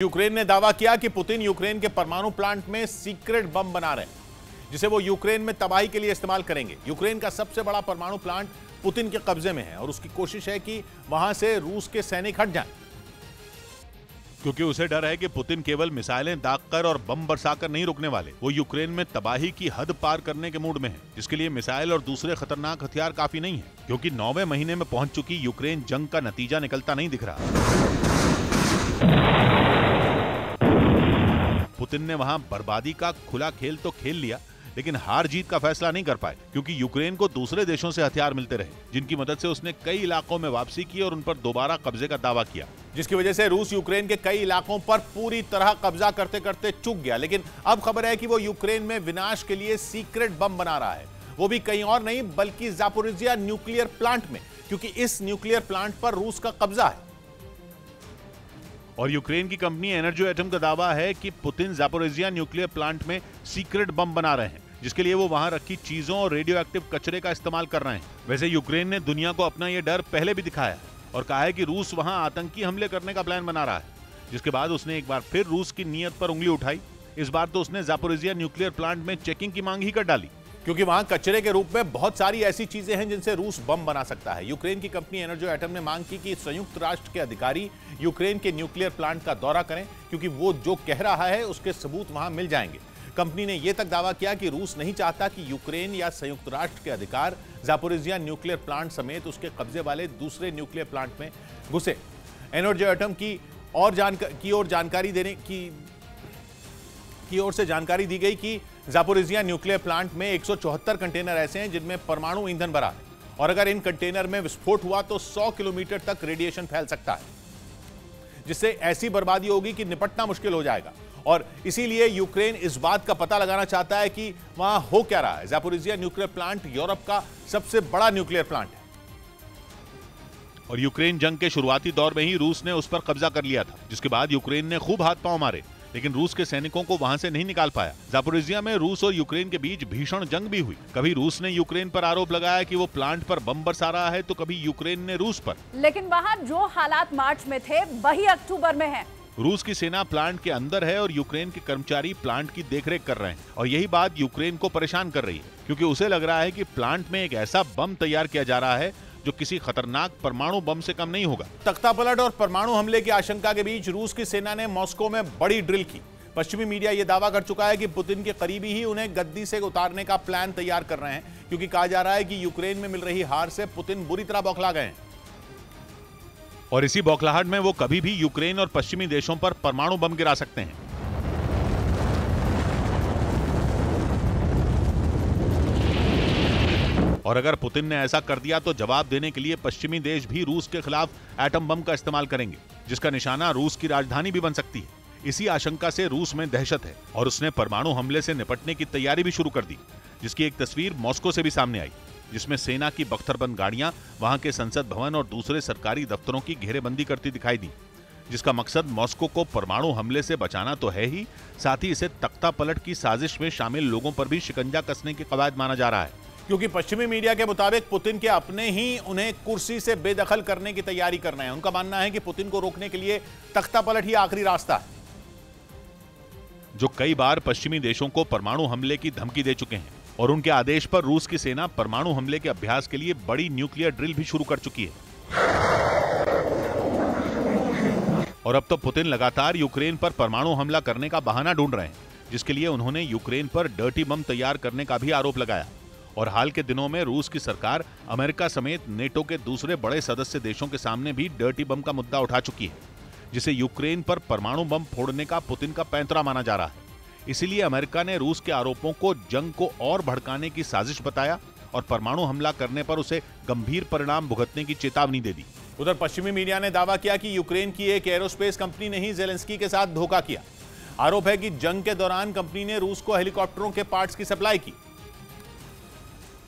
Ukraine ने दावा किया कि पुतिन यूक्रेन के परमाणु प्लांट में सीक्रेट बम बना रहे हैं जिसे वो यूक्रेन में तबाही के लिए इस्तेमाल करेंगे। यूक्रेन का सबसे बड़ा परमाणु प्लांट पुतिन के कब्जे में है और उसकी कोशिश है कि वहां से रूस के सैनिक हट जाएं, क्योंकि उसे डर है कि पुतिन केवल मिसाइलें दागकर और बम बरसाकर नहीं रुकने वाले। वो यूक्रेन में तबाही की हद पार करने के मूड में है, जिसके लिए मिसाइल और दूसरे खतरनाक हथियार काफी नहीं है, क्योंकि 9वें महीने में पहुंच चुकी यूक्रेन जंग का नतीजा निकलता नहीं दिख रहा। पुतिन ने वहां बर्बादी का खुला खेल तो खेल लिया, लेकिन हार जीत का फैसला नहीं कर पाए, क्योंकि यूक्रेन को दूसरे देशों से हथियार मिलते रहे, जिनकी मदद से उसने कई इलाकों में वापसी की और उन पर दोबारा कब्जे का दावा किया, जिसकी वजह से रूस यूक्रेन के कई इलाकों पर पूरी तरह कब्जा करते करते चूक गया। लेकिन अब खबर है कि वो यूक्रेन में विनाश के लिए सीक्रेट बम बना रहा है, वो भी कहीं और नहीं बल्कि ज़ापोरिज़िया न्यूक्लियर प्लांट में, क्योंकि इस न्यूक्लियर प्लांट पर रूस का कब्जा है। और यूक्रेन की कंपनी एनर्जी एटम का दावा है कि पुतिन ज़ापोरिज़िया न्यूक्लियर प्लांट में सीक्रेट बम बना रहे हैं, जिसके लिए वो वहां रखी चीजों और रेडियो एक्टिव कचरे का इस्तेमाल कर रहे हैं। वैसे यूक्रेन ने दुनिया को अपना ये डर पहले भी दिखाया है और कहा है कि रूस वहां आतंकी हमले करने का प्लान बना रहा है, जिसके बाद उसने एक बार फिर रूस की नीयत पर उंगली उठाई। इस बार तो उसने ज़ापोरिज़िया न्यूक्लियर प्लांट में चेकिंग की मांग ही कर डाली, क्योंकि वहां कचरे के रूप में बहुत सारी ऐसी चीजें हैं जिनसे रूस बम बना सकता है। यूक्रेन की कंपनी एनर्जी एटम ने मांग की कि संयुक्त राष्ट्र के अधिकारी यूक्रेन के न्यूक्लियर प्लांट का दौरा करें, क्योंकि वो जो कह रहा है उसके सबूत वहां मिल जाएंगे। कंपनी ने यह तक दावा किया कि रूस नहीं चाहता कि यूक्रेन या संयुक्त राष्ट्र के अधिकार ज़ापोरिज़िया न्यूक्लियर प्लांट समेत उसके कब्जे वाले दूसरे न्यूक्लियर प्लांट में घुसे। एनर्जी एटम की ओर से जानकारी दी गई कि ज़ापोरिज़िया न्यूक्लियर प्लांट में 174 कंटेनर ऐसे हैं जिनमें परमाणु ईंधन भरा है, और अगर इन कंटेनर में विस्फोट हुआ तो 100 किलोमीटर तक रेडिएशन फैल सकता है, जिससे ऐसी बर्बादी होगी कि निपटना मुश्किल हो जाएगा। और इसीलिए यूक्रेन इस बात का पता लगाना चाहता है कि वहां हो क्या रहा है। ज़ापोरिज़िया न्यूक्लियर प्लांट यूरोप का सबसे बड़ा न्यूक्लियर प्लांट है और यूक्रेन जंग के शुरुआती दौर में ही रूस ने उस पर कब्जा कर लिया था, जिसके बाद यूक्रेन ने खूब हाथ पांव मारे, लेकिन रूस के सैनिकों को वहां से नहीं निकाल पाया। ज़ापोरिज़िया में रूस और यूक्रेन के बीच भीषण जंग भी हुई। कभी रूस ने यूक्रेन पर आरोप लगाया कि वो प्लांट पर बम बरसा रहा है, तो कभी यूक्रेन ने रूस पर। लेकिन वहां जो हालात मार्च में थे वही अक्टूबर में है। रूस की सेना प्लांट के अंदर है और यूक्रेन के कर्मचारी प्लांट की देखरेख कर रहे हैं, और यही बात यूक्रेन को परेशान कर रही है, क्योंकि उसे लग रहा है कि प्लांट में एक ऐसा बम तैयार किया जा रहा है जो किसी खतरनाक परमाणु बम से कम नहीं होगा। तख्तापलट और परमाणु हमले की आशंका के बीच रूस की सेना ने मॉस्को में बड़ी ड्रिल की। पश्चिमी मीडिया यह दावा कर चुका है कि पुतिन के करीबी ही उन्हें गद्दी से उतारने का प्लान तैयार कर रहे हैं, क्योंकि कहा जा रहा है कि यूक्रेन में मिल रही हार से पुतिन बुरी तरह बौखला गए हैं, और इसी बौखलाहट में वो कभी भी यूक्रेन और पश्चिमी देशों पर परमाणु बम गिरा सकते हैं। और अगर पुतिन ने ऐसा कर दिया तो जवाब देने के लिए पश्चिमी देश भी रूस के खिलाफ एटम बम का इस्तेमाल करेंगे, जिसका निशाना रूस की राजधानी भी बन सकती है। इसी आशंका से रूस में दहशत है और उसने परमाणु हमले से निपटने की तैयारी भी शुरू कर दी, जिसकी एक तस्वीर मॉस्को से भी सामने आई, जिसमें सेना की बख्तरबंद गाड़ियां वहां के संसद भवन और दूसरे सरकारी दफ्तरों की घेरेबंदी करती दिखाई दी, जिसका मकसद मॉस्को को परमाणु हमले से बचाना तो है ही, साथ ही इसे तख्तापलट की साजिश में शामिल लोगों पर भी शिकंजा कसने की कवायद माना जा रहा है, क्योंकि पश्चिमी मीडिया के मुताबिक पुतिन के अपने ही उन्हें कुर्सी से बेदखल करने की तैयारी कर रहे हैं। उनका मानना है कि पुतिन को रोकने के लिए तख्तापलट ही आखिरी रास्ता है, जो कई बार पश्चिमी देशों को परमाणु हमले की धमकी दे चुके हैं, और उनके आदेश पर रूस की सेना परमाणु हमले के अभ्यास के लिए बड़ी न्यूक्लियर ड्रिल भी शुरू कर चुकी है। और अब तो पुतिन लगातार यूक्रेन पर परमाणु हमला करने का बहाना ढूंढ रहे हैं, जिसके लिए उन्होंने यूक्रेन पर डर्टी बम तैयार करने का भी आरोप लगाया। और हाल के दिनों में रूस की सरकार अमेरिका समेत नेटो के दूसरे बड़े सदस्य देशों के सामने भी डर्टी बम का मुद्दा उठा चुकी है, जिसे यूक्रेन पर परमाणु बम फोड़ने का पुतिन का पैंतरा माना जा रहा है। इसीलिए अमेरिका ने रूस के आरोपों को जंग को और भड़काने की साजिश बताया और परमाणु हमला करने पर उसे गंभीर परिणाम भुगतने की चेतावनी दे दी। उधर पश्चिमी मीडिया ने दावा किया कि यूक्रेन की एक एरोस्पेस कंपनी ने ही ज़ेलेंस्की के साथ धोखा किया। आरोप है कि जंग के दौरान कंपनी ने रूस को हेलीकॉप्टरों के पार्ट्स की सप्लाई की,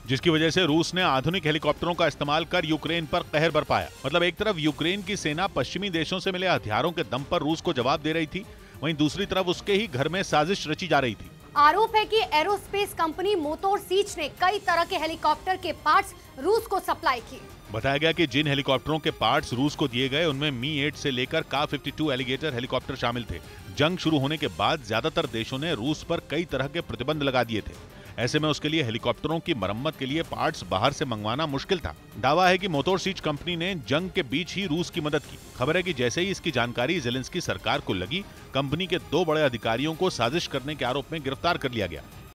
जिसकी वजह से रूस ने आधुनिक हेलीकॉप्टरों का इस्तेमाल कर यूक्रेन पर कहर बरपाया। मतलब एक तरफ यूक्रेन की सेना पश्चिमी देशों से मिले हथियारों के दम पर रूस को जवाब दे रही थी, वहीं दूसरी तरफ उसके ही घर में साजिश रची जा रही थी। आरोप है कि एरोस्पेस कंपनी मोटोर सीच ने कई तरह के हेलीकॉप्टर के पार्ट्स रूस को सप्लाई किए। बताया गया कि जिन हेलीकॉप्टरों के पार्ट्स रूस को दिए गए उनमें मी-8 से लेकर का-52 एलिगेटर हेलीकॉप्टर शामिल थे। जंग शुरू होने के बाद ज्यादातर देशों ने रूस पर कई तरह के प्रतिबंध लगा दिए थे। ऐसे में उसके लिए हेलीकॉप्टरों की मरम्मत के लिए पार्ट्स बाहर से मंगवाना मुश्किल था। दावा है कि मोटर सीच कंपनी ने जंग के बीच ही रूस की मदद की। खबर है कि जैसे ही इसकी जानकारी जेलेंस्की सरकार को लगी, कंपनी के 2 बड़े अधिकारियों को साजिश करने के आरोप में गिरफ्तार कर लिया गया।